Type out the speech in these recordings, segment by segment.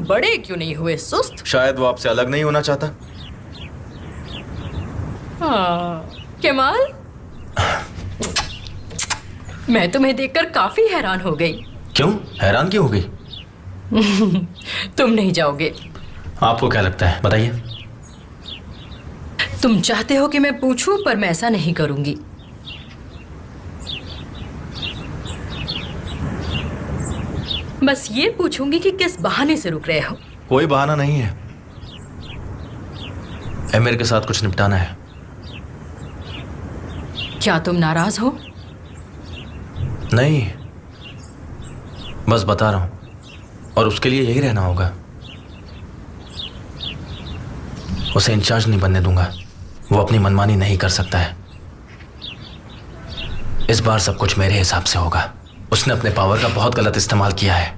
बड़े क्यों नहीं हुए? सुस्त? शायद वो आपसे अलग नहीं होना चाहता। हाँ, कमाल, मैं तुम्हें देखकर काफी हैरान हो गई। क्यों? हैरान क्यों हो गई? तुम नहीं जाओगे। आपको क्या लगता है, बताइए। तुम चाहते हो कि मैं पूछूं, पर मैं ऐसा नहीं करूंगी। बस ये पूछूंगी कि किस बहाने से रुक रहे हो। कोई बहाना नहीं है, एमिर के साथ कुछ निपटाना है। क्या तुम नाराज हो? नहीं, बस बता रहा हूं, और उसके लिए यही रहना होगा। उसे इंचार्ज नहीं बनने दूंगा। वो अपनी मनमानी नहीं कर सकता है। इस बार सब कुछ मेरे हिसाब से होगा। उसने अपने पावर का बहुत गलत इस्तेमाल किया है।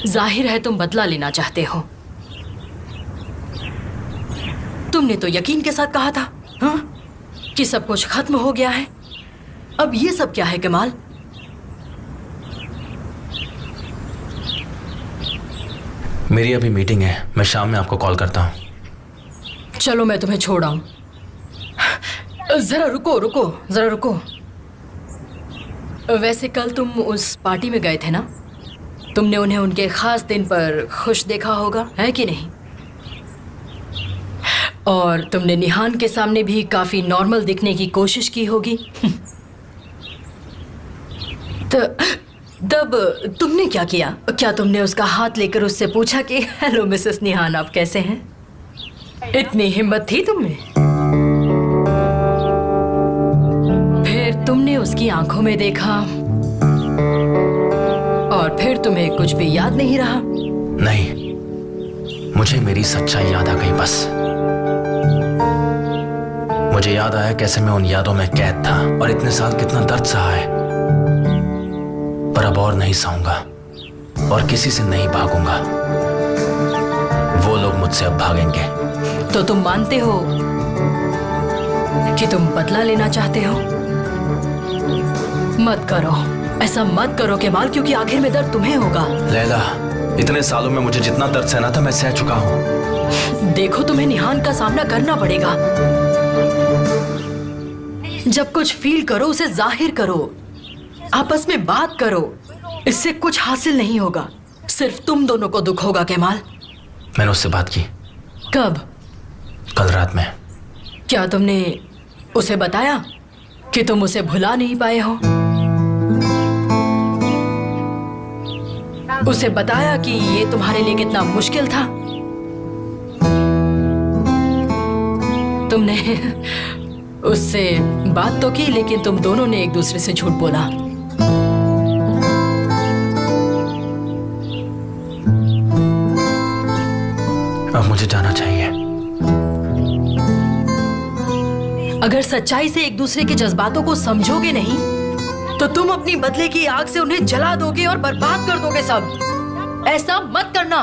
जाहिर है तुम बदला लेना चाहते हो। तुमने तो यकीन के साथ कहा था, हाँ, कि सब कुछ खत्म हो गया है। अब ये सब क्या है कमाल? मेरी अभी मीटिंग है, मैं शाम में आपको कॉल करता हूं। चलो मैं तुम्हें छोड़ आऊं। जरा रुको रुको, जरा रुको। वैसे कल तुम उस पार्टी में गए थे ना? तुमने उन्हें उनके खास दिन पर खुश देखा होगा, है कि नहीं? और तुमने निहान के सामने भी काफी नॉर्मल दिखने की कोशिश की होगी। तो तब तुमने क्या किया? क्या तुमने उसका हाथ लेकर उससे पूछा कि हेलो मिसेस निहान, आप कैसे हैं? इतनी हिम्मत थी तुमने? फिर तुमने उसकी आंखों में देखा और फिर तुम्हें कुछ भी याद नहीं रहा? नहीं, मुझे मेरी सच्चाई याद आ गई। बस मुझे याद आया कैसे मैं उन यादों में कैद था और इतने साल कितना दर्द सहा है। पर अब और नहीं सहूंगा और किसी से नहीं भागूंगा। वो लोग मुझसे अब भागेंगे। तो तुम मानते हो कि तुम बदला लेना चाहते हो? मत करो, ऐसा मत करो केमाल, क्योंकि आखिर में दर्द तुम्हें होगा। लैला, इतने सालों में मुझे जितना दर्द सहना था मैं सह चुका हूं। देखो, तुम्हें निहान का सामना करना पड़ेगा। जब कुछ फील करो उसे जाहिर करो, आपस में बात करो। इससे कुछ हासिल नहीं होगा, सिर्फ तुम दोनों को दुख होगा केमाल। मैंने उससे बात की। कब? कल रात में। क्या तुमने उसे बताया कि तुम उसे भुला नहीं पाए हो? उसे बताया कि ये तुम्हारे लिए कितना मुश्किल था? तुमने उससे बात तो की, लेकिन तुम दोनों ने एक दूसरे से झूठ बोला। अब मुझे जाना चाहिए। अगर सच्चाई से एक दूसरे के जज्बातों को समझोगे नहीं तो तुम अपनी बदले की आग से उन्हें जला दोगे और बर्बाद कर दोगे सब। ऐसा मत करना।